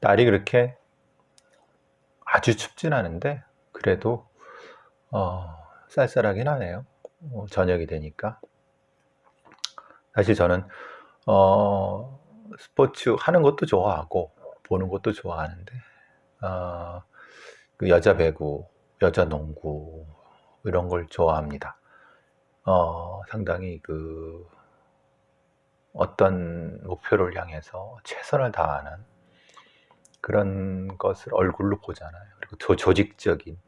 날이 그렇게 아주 춥진 않은데 그래도 쌀쌀하긴 하네요. 저녁이 되니까. 사실 저는 스포츠 하는 것도 좋아하고 보는 것도 좋아하는데 그 여자 배구, 여자 농구 이런 걸 좋아합니다. 상당히 그 어떤 목표를 향해서 최선을 다하는 그런 것을 얼굴로 보잖아요. 그리고 조직적인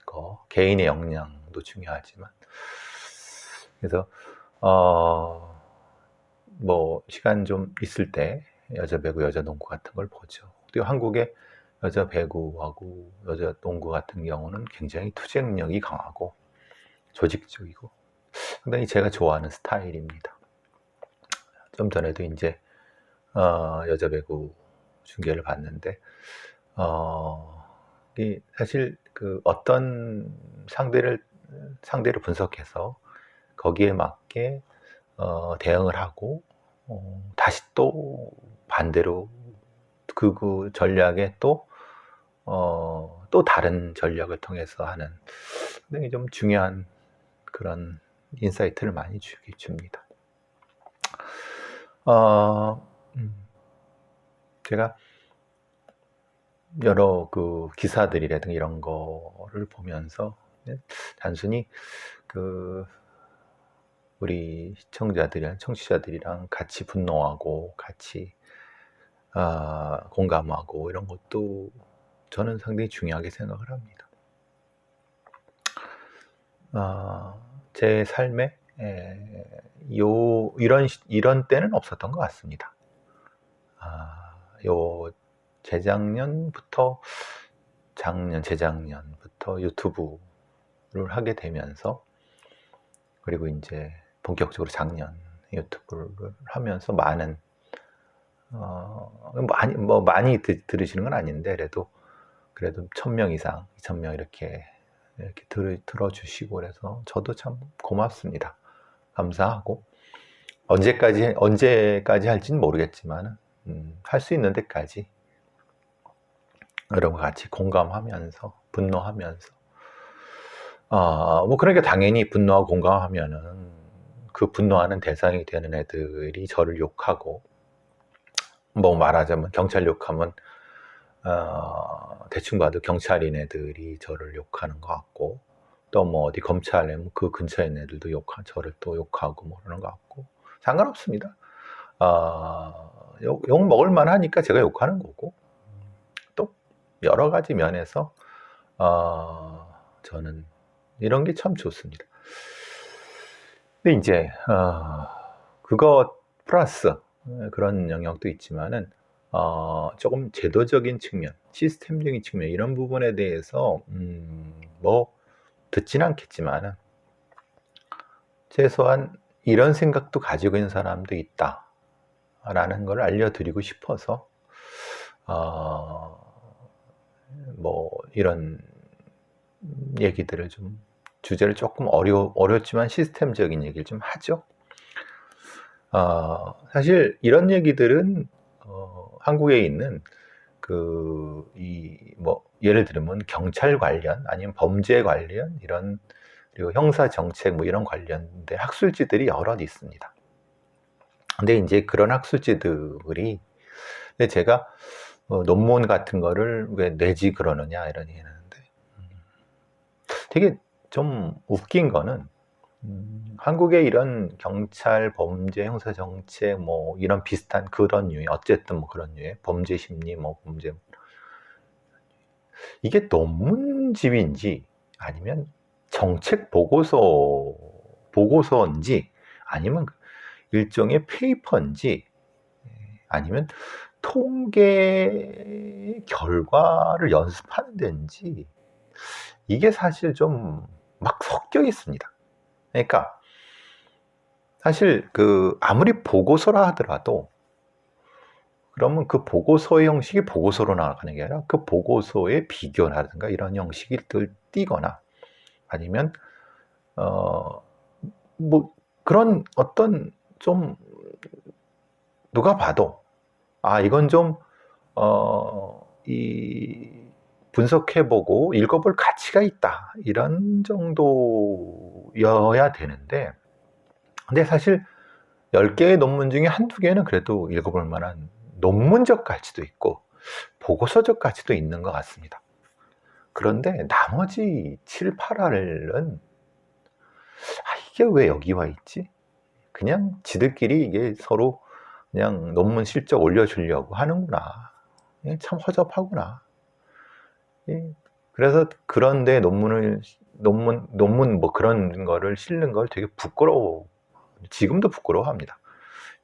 거, 개인의 역량도 중요하지만, 그래서 뭐 시간 좀 있을 때 여자 배구, 여자 농구 같은 걸 보죠. 그리고 한국의 여자 배구하고 여자 농구 같은 경우는 굉장히 투쟁력이 강하고 조직적이고 상당히 제가 좋아하는 스타일입니다. 좀 전에도 이제 여자 배구 중계를 봤는데 사실 그 어떤 상대를 분석해서 거기에 맞게 대응을 하고 다시 또 반대로 그 전략에 또 다른 전략을 통해서 하는 굉장히 좀 중요한 그런 인사이트를 많이 줍니다. 제가 여러 그 기사들이라든가 이런 거를 보면서 단순히 그 우리 청취자들이랑 같이 분노하고 같이 공감하고 이런 것도 저는 상당히 중요하게 생각을 합니다. 제 삶에 이런 때는 없었던 것 같습니다. 재작년부터 유튜브를 하게 되면서 그리고 이제 본격적으로 작년 유튜브를 하면서 많은 많이 들으시는 건 아닌데 그래도 1000명 이상, 2000명 이렇게 들어주시고 그래서 저도 참 고맙습니다. 감사하고 언제까지 할지는 모르겠지만 할 수 있는 데까지 여러분과 같이 공감하면서 분노하면서 뭐 그러니까 당연히 분노하고 공감하면은 그 분노하는 대상이 되는 애들이 저를 욕하고 뭐 말하자면 경찰 욕하면 대충 봐도 경찰인 애들이 저를 욕하는 것 같고 또 뭐 어디 검찰에 그 근처에 있는 애들도 저를 또 욕하고 뭐 그러는 것 같고 상관없습니다. 욕 먹을 만하니까 제가 욕하는 거고 또 여러 가지 면에서 저는 이런 게 참 좋습니다. 근데 이제 그거 플러스 그런 영역도 있지만은 조금 제도적인 측면, 시스템적인 측면 이런 부분에 대해서 뭐 듣진 않겠지만은 최소한 이런 생각도 가지고 있는 사람도 있다라는 걸 알려드리고 싶어서 뭐 이런 얘기들을 좀 주제를 조금 어렵지만 시스템적인 얘기를 좀 하죠. 사실 이런 얘기들은 한국에 있는 뭐 예를 들면 경찰 관련 아니면 범죄 관련 이런 그리고 형사 정책 뭐 이런 관련된 학술지들이 여럿 있습니다. 근데 이제 그런 학술지들이 제가 논문 같은 거를 왜 내지 그러느냐 이런 얘기 하는데 되게 좀 웃긴 거는 한국의 이런 경찰, 범죄, 형사 정책 뭐 이런 비슷한 그런 류의 어쨌든 뭐 그런 류의 범죄 심리 뭐 범죄 이게 논문집인지 아니면 정책 보고서인지 아니면 일종의 페이퍼인지 아니면 통계 결과를 연습하는 데인지 이게 사실 좀 막 섞여 있습니다. 그러니까 사실 그 아무리 보고서라 하더라도 그러면 그 보고서의 형식이 보고서로 나가는 게 아니라 그 보고서의 비교라든가 이런 형식이 띄거나 아니면 뭐 그런 어떤 좀 누가 봐도 이건 좀 이 분석해보고 읽어볼 가치가 있다 이런 정도여야 되는데, 근데 사실 10개의 논문 중에 한두 개는 그래도 읽어볼 만한 논문적 가치도 있고 보고서적 가치도 있는 것 같습니다. 그런데 나머지 7, 8알은 이게 왜 여기 와 있지? 그냥 지들끼리 이게 서로 그냥 논문 실적 올려주려고 하는구나. 참 허접하구나. 그래서 그런데 논문 뭐 그런 거를 실는 걸 되게 지금도 부끄러워합니다.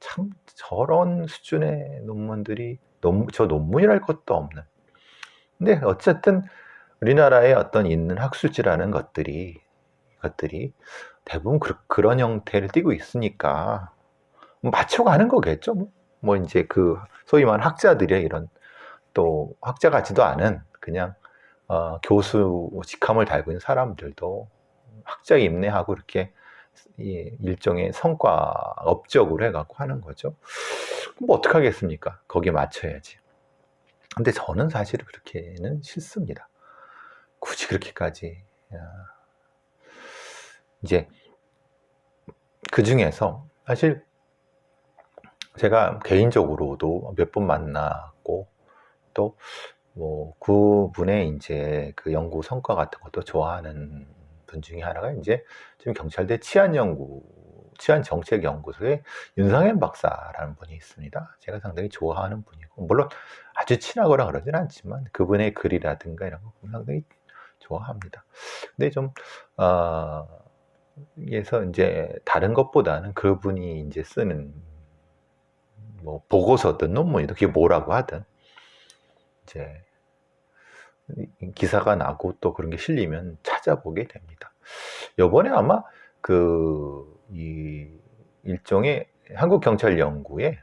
참 저런 수준의 논문들이 저 논문이랄 것도 없는. 근데 어쨌든 우리나라에 어떤 있는 학술지라는 것들이 대부분 그런 형태를 띠고 있으니까 맞춰가는 거겠죠. 뭐 이제 그 소위 말하는 학자들의 이런, 또 학자 같지도 않은 그냥 교수 직함을 달고 있는 사람들도 학자 임내하고 이렇게 일종의 성과 업적으로 해갖고 하는 거죠. 뭐 어떡하겠습니까? 거기에 맞춰야지. 근데 저는 사실 그렇게는 싫습니다. 굳이 그렇게까지. 이제 그 중에서 사실 제가 개인적으로도 몇 번 만났고, 또 뭐 그분의 이제 그 연구 성과 같은 것도 좋아하는 분 중에 하나가 이제 지금 경찰대 치안정책연구소의 윤상현 박사라는 분이 있습니다. 제가 상당히 좋아하는 분이고, 물론 아주 친하거나 그러진 않지만 그분의 글이라든가 이런 거 상당히 좋아합니다. 근데 좀 그래서 이제 다른 것보다는 그분이 이제 쓰는 뭐 보고서든 논문이든 그게 뭐라고 하든 이제 기사가 나고 또 그런 게 실리면 찾아보게 됩니다. 요번에 아마 이 일종의 한국경찰연구에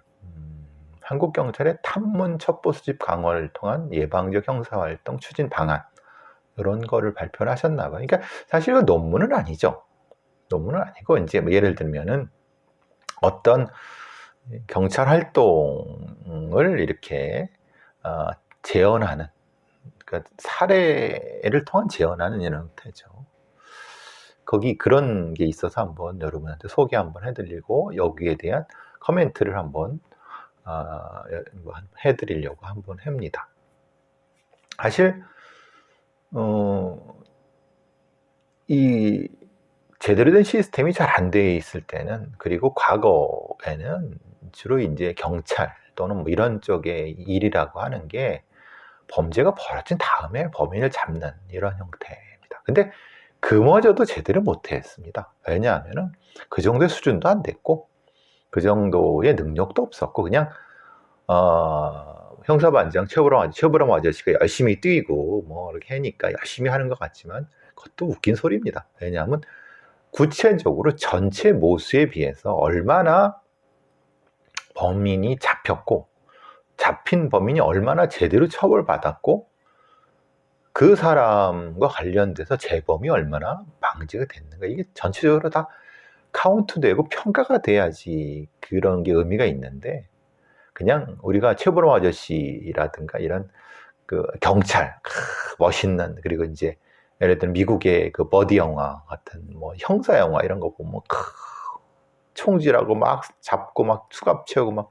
한국경찰의 탐문 첩보수집 강화를 통한 예방적 형사활동 추진 방안, 이런 거를 발표를 하셨나 봐요. 그러니까 사실 그 논문은 아니죠. 논문은 아니고 이제 뭐 예를 들면은 어떤 경찰 활동을 이렇게 재현하는, 그러니까 사례를 통한 재현하는 이런 형태죠. 거기 그런 게 있어서 한번 여러분한테 소개 한번 해드리고 여기에 대한 커멘트를 한번 해드리려고 한번 합니다. 사실 이 제대로 된 시스템이 잘 안 돼 있을 때는, 그리고 과거에는 주로 이제 경찰 또는 뭐 이런 쪽의 일이라고 하는 게 범죄가 벌어진 다음에 범인을 잡는 이런 형태입니다. 근데 그마저도 제대로 못했습니다. 왜냐하면은 그 정도의 수준도 안 됐고 그 정도의 능력도 없었고, 그냥 형사반장 최보람 아저씨가 열심히 뛰고 뭐 이렇게 하니까 열심히 하는 것 같지만 그것도 웃긴 소리입니다. 왜냐하면 구체적으로 전체 모수에 비해서 얼마나 범인이 잡혔고, 잡힌 범인이 얼마나 제대로 처벌받았고, 그 사람과 관련돼서 재범이 얼마나 방지가 됐는가, 이게 전체적으로 다 카운트되고 평가가 돼야지 그런 게 의미가 있는데, 그냥 우리가 최보람 아저씨라든가 이런 그 경찰 멋있는, 그리고 이제 예를 들면 미국의 그 버디 영화 같은 뭐 형사 영화 이런 거 보면 총질하고 막 잡고 막 수갑 채우고 막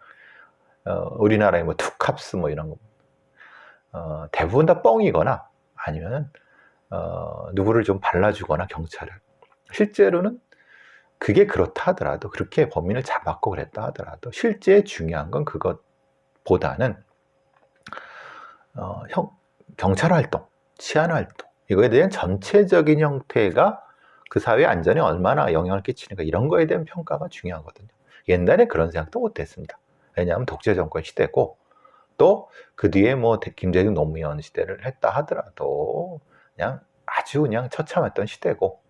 우리나라의 뭐 투캅스 뭐 이런 거 대부분 다 뻥이거나 아니면 누구를 좀 발라주거나 경찰을, 실제로는 그게 그렇다 하더라도, 그렇게 범인을 잡았고 그랬다 하더라도 실제 중요한 건 그것보다는 경찰 활동, 치안 활동, 이거에 대한 전체적인 형태가 그 사회 안전에 얼마나 영향을 끼치는가, 이런 거에 대한 평가가 중요하거든요. 옛날에 그런 생각도 못했습니다. 왜냐하면 독재 정권 시대고, 또 그 뒤에 뭐 김대중 노무현 시대를 했다 하더라도 그냥 아주 그냥 처참했던 시대고,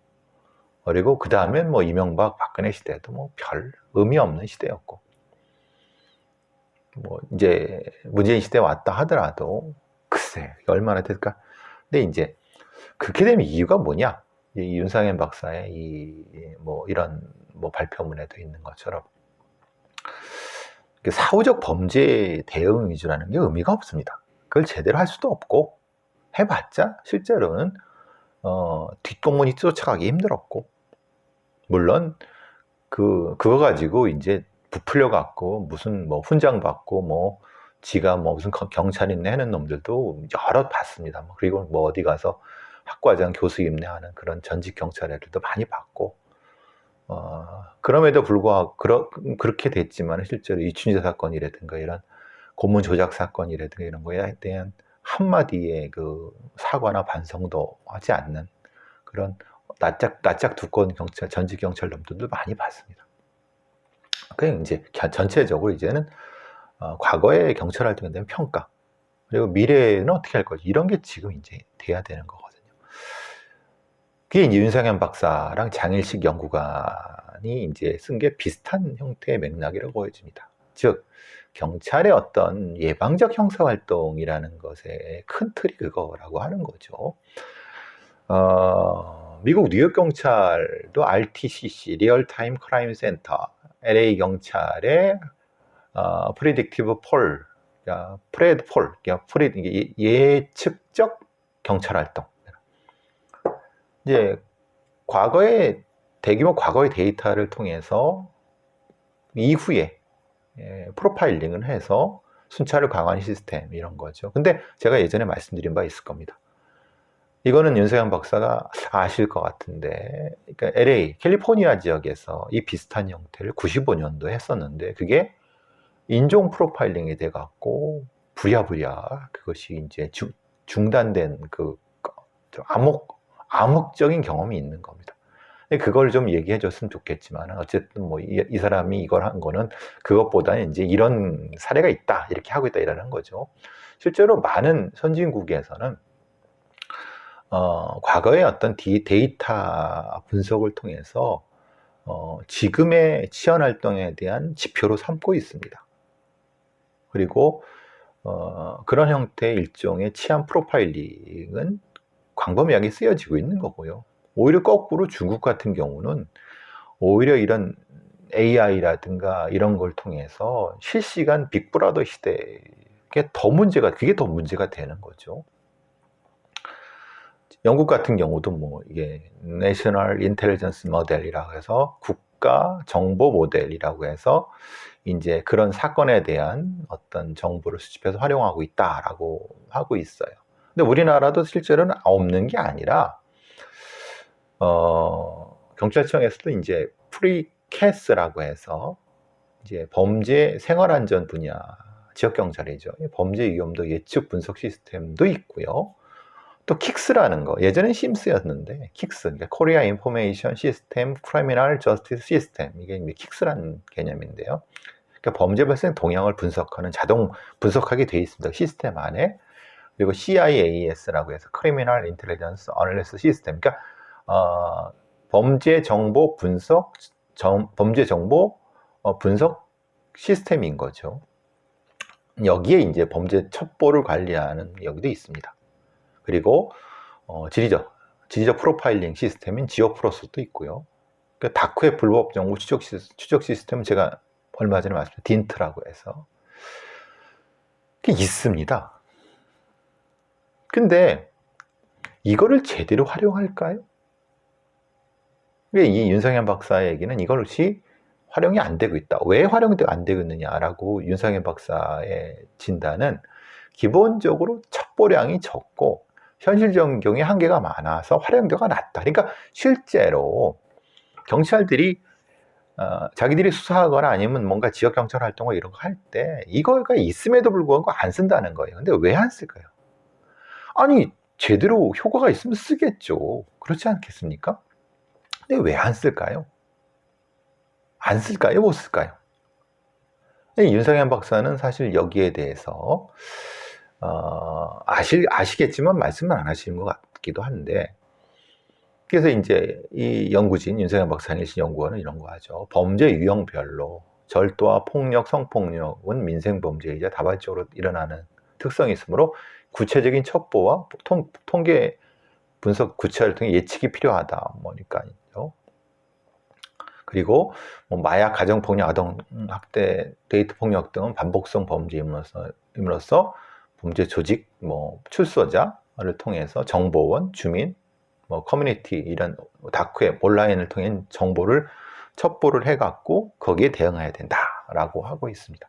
그리고 그 다음엔 뭐 이명박 박근혜 시대도 뭐 별 의미 없는 시대였고, 뭐 이제 문재인 시대 왔다 하더라도 글쎄 얼마나 될까. 근데 이제 그렇게 되면 이유가 뭐냐? 이 윤상현 박사의 이런 발표문에도 있는 것처럼 사후적 범죄 대응 위주라는 게 의미가 없습니다. 그걸 제대로 할 수도 없고, 해봤자 실제로는 뒷공문이 쫓아가기 힘들었고, 물론 그거 가지고 이제 부풀려 갖고 무슨 뭐 훈장 받고 뭐 지가 뭐 무슨 경찰인내 하는 놈들도 여러 봤습니다. 그리고 뭐 어디 가서 학과장 교수 임내하는 그런 전직 경찰 애들도 많이 봤고, 그럼에도 불구하고 그렇게 됐지만 실제로 이춘재 사건이라든가 이런 고문 조작 사건이라든가 이런 거에 대한 한마디의 그 사과나 반성도 하지 않는 그런 낯짝 두꺼운 전직 경찰 놈들도 많이 봤습니다. 그냥 이제 전체적으로 이제는 과거의 경찰 활동에 대한 평가, 그리고 미래는 어떻게 할 거지, 이런 게 지금 이제 돼야 되는 거거든요. 그게 이제 윤상현 박사랑 장일식 연구관이 이제 쓴 게 비슷한 형태의 맥락이라고 보여집니다. 즉, 경찰의 어떤 예방적 형사 활동이라는 것의 큰 틀이 그거라고 하는 거죠. 미국 뉴욕 경찰도 RTCC, 리얼타임 크라임 센터, LA 경찰의 프리딕티브 폴, 프레드 폴, 예측적 경찰 활동. 이제 대규모 과거의 데이터를 통해서 이후에 프로파일링을 해서 순찰을 강화하는 시스템, 이런 거죠. 근데 제가 예전에 말씀드린 바 있을 겁니다. 이거는 윤석현 박사가 아실 것 같은데, 그러니까 LA, 캘리포니아 지역에서 이 비슷한 형태를 95년도에 했었는데, 그게 인종 프로파일링이 돼갖고 부랴부랴 그것이 이제 중단된 그 암흑적인 경험이 있는 겁니다. 그걸 좀 얘기해 줬으면 좋겠지만, 어쨌든 뭐 이 사람이 이걸 한 거는 그것보다는 이제 이런 사례가 있다, 이렇게 하고 있다, 이러는 거죠. 실제로 많은 선진국에서는 과거의 어떤 데이터 분석을 통해서 지금의 치안 활동에 대한 지표로 삼고 있습니다. 그리고 그런 형태의 일종의 치안 프로파일링은 광범위하게 쓰여지고 있는 거고요. 오히려 거꾸로 중국 같은 경우는 오히려 이런 AI라든가 이런 걸 통해서 실시간 빅브라더 시대에 그게 더 문제가 되는 거죠. 영국 같은 경우도 뭐 이게 National Intelligence Model이라고 해서 국가 정보 모델이라고 해서 이제 그런 사건에 대한 어떤 정보를 수집해서 활용하고 있다라고 하고 있어요. 근데 우리나라도 실제로는 없는 게 아니라 경찰청에서도 이제 프리캐스라고 해서 이제 범죄 생활안전 분야 지역 경찰이죠. 범죄 위험도 예측 분석 시스템도 있고요. 또 킥스라는 거, 예전엔 심스였는데 킥스, 그러니까 코리아 인포메이션 시스템 크리미널 저스티스 시스템, 이게 킥스라는 개념인데요. 그러니까 범죄 발생 동향을 분석하는 자동 분석하게 돼 있습니다. 시스템 안에. 그리고 CIAS라고 해서 크리미널 인텔리전스 어널리시스 시스템, 그러니까 범죄 정보 분석 시스템인 거죠. 여기에 이제 범죄 첩보를 관리하는 여기도 있습니다. 그리고 지리적 프로파일링 시스템인 지오프로스도 있고요. 그러니까 다크웹 불법 정보 추적 시스템은 제가 얼마 전에 말씀드린 딘트라고 해서 그게 있습니다. 근데 이거를 제대로 활용할까요? 이 윤상현 박사의 얘기는 이것이 활용이 안 되고 있다. 왜 활용이 안 되고 있느냐라고 윤상현 박사의 진단은 기본적으로 첩보량이 적고 현실 적용의 한계가 많아서 활용도가 낮다. 그러니까 실제로 경찰들이 자기들이 수사하거나 아니면 뭔가 지역 경찰 활동을 이런 거 할 때 이거가 있음에도 불구하고 안 쓴다는 거예요. 근데 왜 안 쓸까요? 아니, 제대로 효과가 있으면 쓰겠죠. 그렇지 않겠습니까? 근데 왜 안 쓸까요? 안 쓸까요? 못 쓸까요? 윤상현 박사는 사실 여기에 대해서 아시겠지만 말씀은 안 하시는 것 같기도 한데, 그래서 이제 이 연구진 윤상현 박사님 연구원은 이런 거 하죠. 범죄 유형별로 절도와 폭력, 성폭력은 민생범죄이자 다발적으로 일어나는 특성이 있으므로 구체적인 첩보와 통계 분석 구체화를 통해 예측이 필요하다. 뭐니까요. 그리고 뭐 마약, 가정폭력, 아동학대, 데이트폭력 등은 반복성 범죄임으로써 범죄 조직, 뭐 출소자를 통해서 정보원, 주민, 뭐 커뮤니티 이런 다크웹, 온라인을 통해 정보를 첩보를 해갖고 거기에 대응해야 된다라고 하고 있습니다.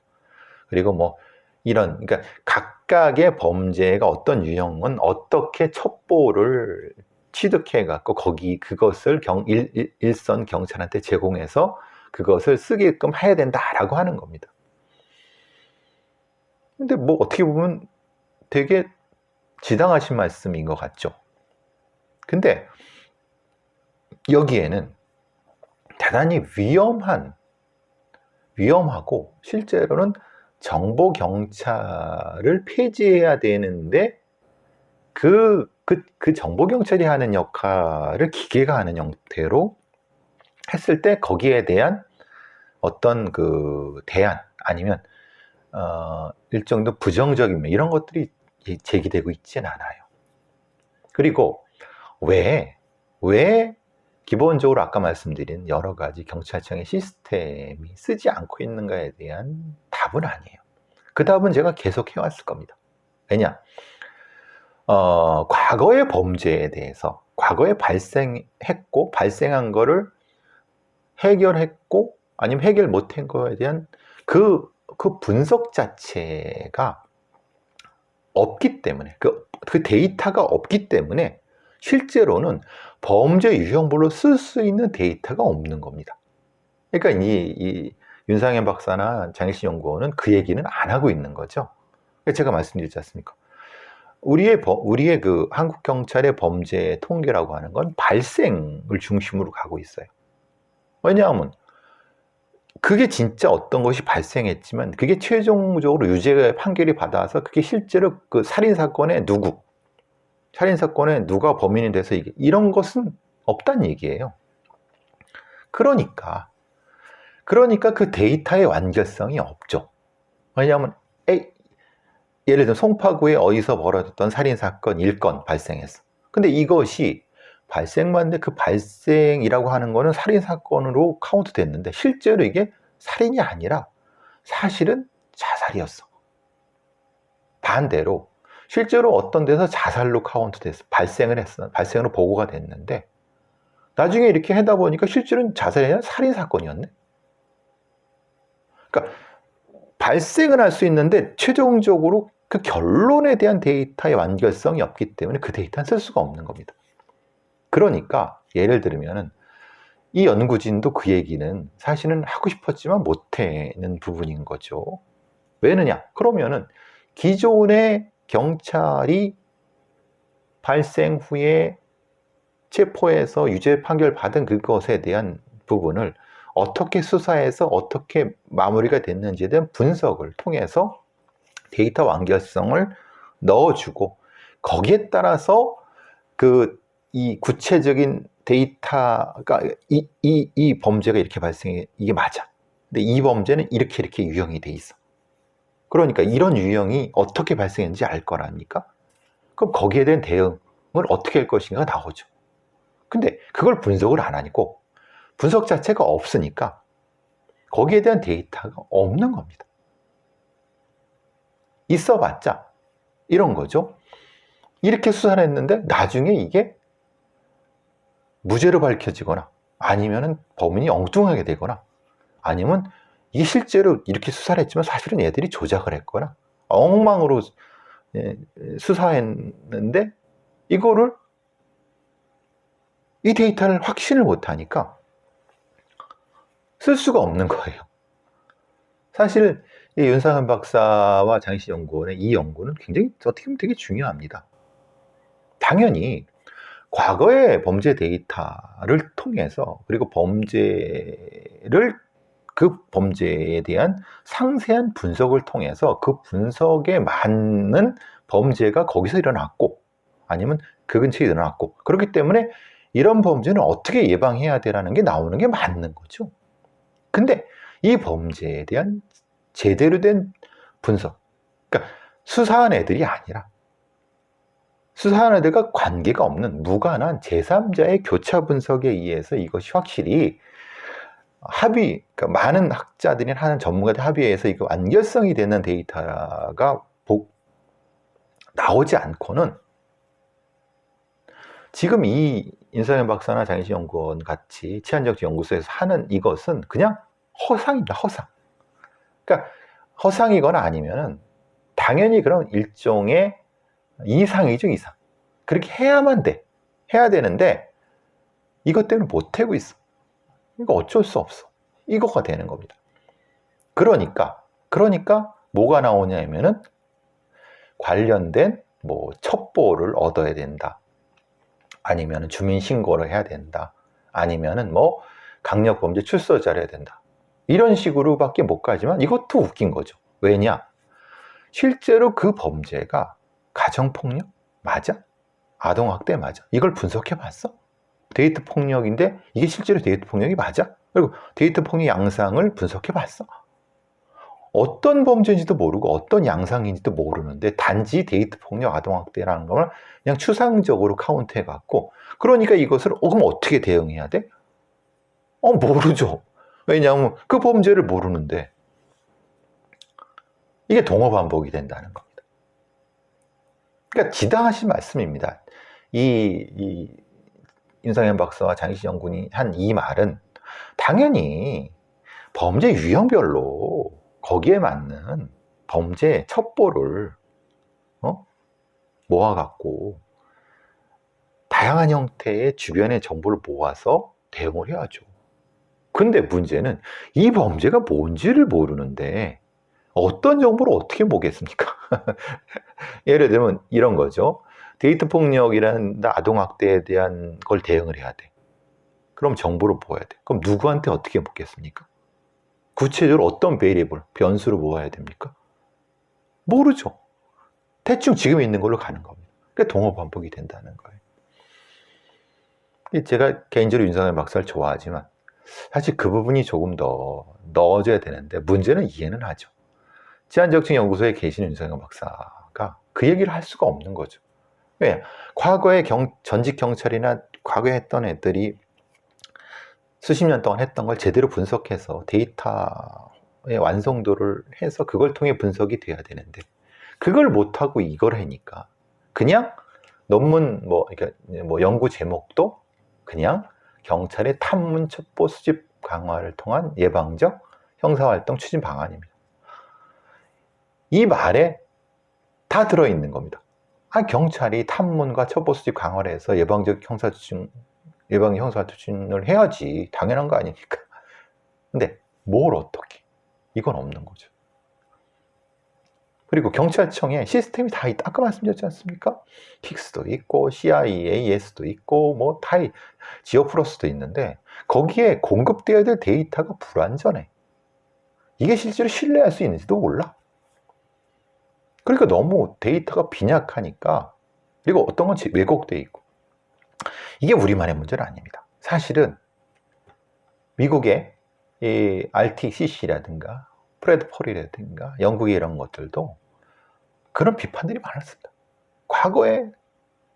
그리고 뭐 이런, 그러니까 각각의 범죄가 어떤 유형은 어떻게 첩보를 취득해갖고 거기 그것을 일선 경찰한테 제공해서 그것을 쓰게끔 해야 된다라고 하는 겁니다. 근데 뭐 어떻게 보면 되게 지당하신 말씀인 것 같죠. 근데 여기에는 대단히 위험하고 실제로는 정보 경찰을 폐지해야 되는데 그 정보 경찰이 하는 역할을 기계가 하는 형태로 했을 때 거기에 대한 어떤 그 대안 아니면 일정도 부정적인 면 이런 것들이 제기되고 있지는 않아요. 그리고 왜 기본적으로 아까 말씀드린 여러 가지 경찰청의 시스템이 쓰지 않고 있는가에 대한 답은 아니에요. 그 답은 제가 계속 해왔을 겁니다. 왜냐? 과거의 범죄에 대해서 과거에 발생한 거를 해결했고 아니면 해결 못한 거에 대한 그 분석 자체가 없기 때문에 그 데이터가 없기 때문에 실제로는 범죄 유형별로 쓸 수 있는 데이터가 없는 겁니다. 그러니까 이 윤상현 박사나 장혜신 연구원은 그 얘기는 안 하고 있는 거죠. 제가 말씀드렸지 않습니까? 우리의 그 한국 경찰의 범죄 통계라고 하는 건 발생을 중심으로 가고 있어요. 왜냐하면 그게 진짜 어떤 것이 발생했지만 그게 최종적으로 유죄 판결이 받아서 그게 실제로 그 살인사건에 누가 범인이 돼서 이런 것은 없다는 얘기예요. 그러니까 그 데이터의 완결성이 없죠. 왜냐하면 예를 들어 송파구에 어디서 벌어졌던 살인사건 1건 발생했어. 근데 이것이 발생만 그 발생이라고 하는 거는 살인사건으로 카운트 됐는데 실제로 이게 살인이 아니라 사실은 자살이었어. 반대로 실제로 어떤 데서 자살로 카운트 됐어. 발생으로 보고가 됐는데 나중에 이렇게 하다 보니까 실제로는 자살이 아니라 살인사건이었네. 그러니까 발생은 할 수 있는데 최종적으로 그 결론에 대한 데이터의 완결성이 없기 때문에 그 데이터는 쓸 수가 없는 겁니다. 그러니까 예를 들면 이 연구진도 그 얘기는 사실은 하고 싶었지만 못하는 부분인 거죠. 왜느냐? 그러면은 기존의 경찰이 발생 후에 체포해서 유죄 판결 받은 그것에 대한 부분을 어떻게 수사해서 어떻게 마무리가 됐는지에 대한 분석을 통해서 데이터 완결성을 넣어주고 거기에 따라서 이 구체적인 데이터가 이 범죄가 이렇게 발생해 이게 맞아. 근데 이 범죄는 이렇게 유형이 돼 있어. 그러니까 이런 유형이 어떻게 발생했는지 알 거라니까. 그럼 거기에 대한 대응을 어떻게 할 것인가가 나오죠. 근데 그걸 분석을 안 하니까 분석 자체가 없으니까 거기에 대한 데이터가 없는 겁니다. 있어봤자 이런 거죠. 이렇게 수사를 했는데 나중에 이게 무죄로 밝혀지거나 아니면은 범인이 엉뚱하게 되거나 아니면 이게 실제로 이렇게 수사를 했지만 사실은 얘들이 조작을 했거나 엉망으로 수사했는데 이 데이터를 확신을 못하니까 쓸 수가 없는 거예요. 사실 이 윤상현 박사와 장희신 연구원의 이 연구는 굉장히 어떻게 보면 되게 중요합니다. 당연히 과거의 범죄 데이터를 통해서 그리고 그 범죄에 대한 상세한 분석을 통해서 그 분석에 맞는 범죄가 거기서 일어났고 아니면 그 근처에 일어났고 그렇기 때문에 이런 범죄는 어떻게 예방해야 되라는 게 나오는 게 맞는 거죠. 근데 이 범죄에 대한 제대로 된 분석, 그러니까 수사한 애들이 아니라 수사한 애들과 관계가 없는 무관한 제3자의 교차 분석에 의해서 이것이 확실히 그러니까 많은 학자들이 하는 전문가들 합의해서 이거 완결성이 되는 데이터가 나오지 않고는 지금 이 윤석열 박사나 장희신 연구원 같이 치안정책연구소에서 하는 이것은 그냥 허상입니다. 허상. 그러니까 허상이거나 아니면은 당연히 그런 일종의 이상이죠, 이상. 그렇게 해야만 돼. 해야 되는데 이것 때문에 못하고 있어. 이거 어쩔 수 없어. 이거가 되는 겁니다. 그러니까 뭐가 나오냐면은 관련된 뭐 첩보를 얻어야 된다. 아니면 주민 신고를 해야 된다. 아니면은 뭐 강력범죄 출소자를 해야 된다. 이런 식으로밖에 못 가지만 이것도 웃긴 거죠. 왜냐? 실제로 그 범죄가 가정폭력 맞아? 아동학대 맞아? 이걸 분석해 봤어? 데이트 폭력인데 이게 실제로 데이트 폭력이 맞아? 그리고 데이트 폭력 양상을 분석해 봤어? 어떤 범죄인지도 모르고 어떤 양상인지도 모르는데 단지 데이트 폭력 아동학대라는 걸 그냥 추상적으로 카운트해 갖고 그러니까 이것을 그럼 어떻게 대응해야 돼? 모르죠. 왜냐하면 그 범죄를 모르는데 이게 동어 반복이 된다는 겁니다. 그러니까 지당하신 말씀입니다. 이 윤상현 박사와 장희신 연구원이 한 이 말은 당연히 범죄 유형별로 거기에 맞는 범죄 첩보를 모아갖고 다양한 형태의 주변의 정보를 모아서 대응을 해야죠. 근데 문제는 이 범죄가 뭔지를 모르는데 어떤 정보를 어떻게 모겠습니까? 예를 들면 이런 거죠. 데이트 폭력이라는 아동학대에 대한 걸 대응을 해야 돼. 그럼 정보를 모아야 돼. 그럼 누구한테 어떻게 묻겠습니까? 구체적으로 어떤 베리에블, 변수를 모아야 됩니까? 모르죠. 대충 지금 있는 걸로 가는 겁니다. 그러니까 동어 반복이 된다는 거예요. 제가 개인적으로 윤석열 박사를 좋아하지만 사실 그 부분이 조금 더 넣어줘야 되는데 문제는 이해는 하죠. 치안정책연구소에 계시는 윤석열 박사가 그 얘기를 할 수가 없는 거죠. 왜? 과거에 전직 경찰이나 과거에 했던 애들이 수십 년 동안 했던 걸 제대로 분석해서 데이터의 완성도를 해서 그걸 통해 분석이 돼야 되는데 그걸 못하고 이걸 하니까 그냥 논문 뭐 연구 제목도 그냥 경찰의 탐문 첩보 수집 강화를 통한 예방적 형사활동 추진 방안입니다. 이 말에 다 들어있는 겁니다. 경찰이 탐문과 첩보 수집 강화를 해서 예방적 형사활동 추진을 해야지 당연한 거 아닙니까? 근데 뭘 어떻게? 이건 없는 거죠. 그리고 경찰청에 시스템이 다 있다. 아까 말씀드렸지 않습니까? 픽스도 있고 CIAS도 있고 뭐 다 지오플러스도 있는데 거기에 공급되어야 될 데이터가 불완전해. 이게 실제로 신뢰할 수 있는지도 몰라. 그러니까 너무 데이터가 빈약하니까 그리고 어떤 건 왜곡돼 있고 이게 우리만의 문제는 아닙니다. 사실은 미국의 이 RTCC라든가 프레드폴이라든가 영국의 이런 것들도 그런 비판들이 많았습니다. 과거에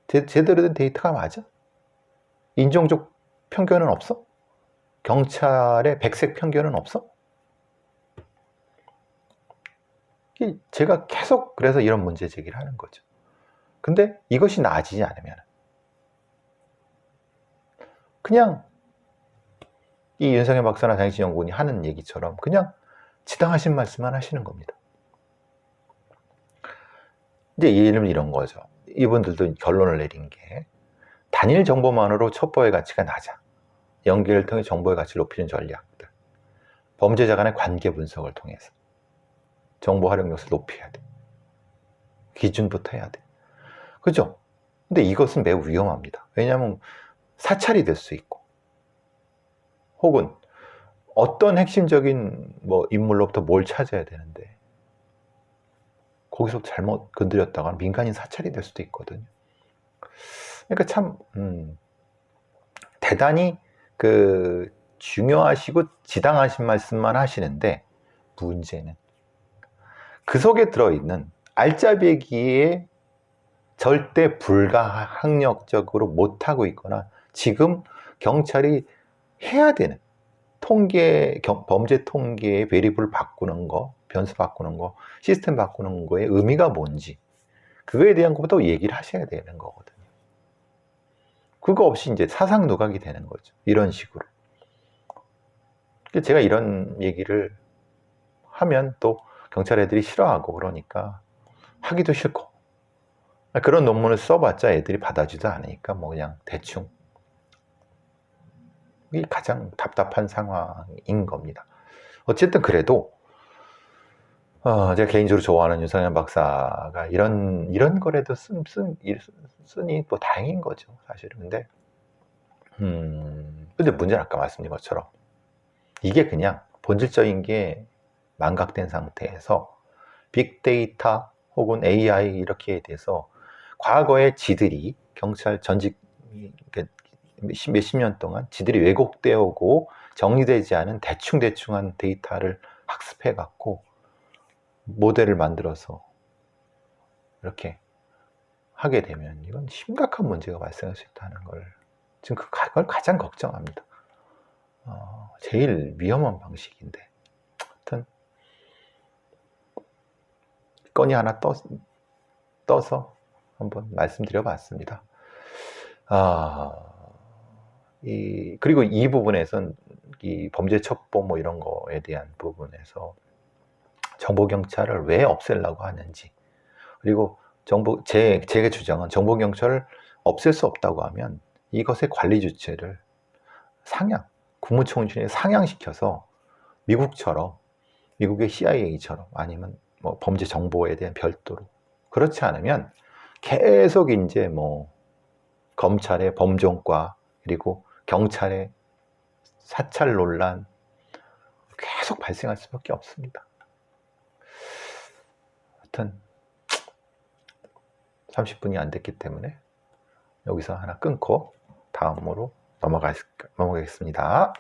제대로 된 데이터가 맞아? 인종적 편견은 없어? 경찰의 백색 편견은 없어? 제가 계속 그래서 이런 문제 제기를 하는 거죠. 근데 이것이 나아지지 않으면 그냥 이 윤석열 박사나 장희신 연구원이 하는 얘기처럼 그냥 지당하신 말씀만 하시는 겁니다. 이제 예를 이런 거죠. 이분들도 결론을 내린 게 단일 정보만으로 첩보의 가치가 낮아. 연계를 통해 정보의 가치를 높이는 전략들. 범죄자 간의 관계 분석을 통해서 정보 활용 역을 높여야 돼. 기준부터 해야 돼. 그죠? 근데 이것은 매우 위험합니다. 왜냐하면 사찰이 될 수 있고 혹은 어떤 핵심적인 인물로부터 뭘 찾아야 되는데 거기서 잘못 건드렸다가 민간인 사찰이 될 수도 있거든요. 그러니까 참 대단히 중요하시고 지당하신 말씀만 하시는데 문제는 그 속에 들어있는 알짜배기에 절대 불가항력적으로 못하고 있거나 지금 경찰이 해야 되는 범죄 통계의 베리블 바꾸는 거, 변수 바꾸는 거, 시스템 바꾸는 거의 의미가 뭔지 그거에 대한 것부터 얘기를 하셔야 되는 거거든요. 그거 없이 이제 사상 누각이 되는 거죠. 이런 식으로. 제가 이런 얘기를 하면 또 경찰 애들이 싫어하고 그러니까 하기도 싫고, 그런 논문을 써봤자 애들이 받아주지도 않으니까 뭐 그냥 대충. 이게 가장 답답한 상황인 겁니다. 어쨌든 그래도 제가 개인적으로 좋아하는 윤상현 박사가 이런 거라도 쓰니 뭐 다행인 거죠, 사실은. 근데 문제는 아까 말씀드린 것처럼 이게 그냥 본질적인 게 망각된 상태에서 빅데이터 혹은 AI 이렇게에 대해서 과거에 지들이 경찰 전직 몇십 년 동안 지들이 왜곡되어 오고 정리되지 않은 대충대충한 데이터를 학습해 갖고 모델을 만들어서 이렇게 하게 되면 이건 심각한 문제가 발생할 수 있다는 걸 지금 그걸 가장 걱정합니다. 제일 위험한 방식인데, 하여튼 건이 하나 떠서 한번 말씀드려 봤습니다. 그리고 이 부분에선 이 범죄 첩보 뭐 이런 거에 대한 부분에서 정보경찰을 왜 없애려고 하는지, 그리고 제 주장은 정보경찰을 없앨 수 없다고 하면 이것의 관리 주체를 국무총리에 상향시켜서 미국처럼, 미국의 CIA처럼 아니면 뭐 범죄 정보에 대한 별도로, 그렇지 않으면 계속 이제 뭐 검찰의 범종과 그리고 경찰의 사찰 논란 계속 발생할 수밖에 없습니다. 하여튼 30분이 안 됐기 때문에 여기서 하나 끊고 다음으로 넘어가겠습니다.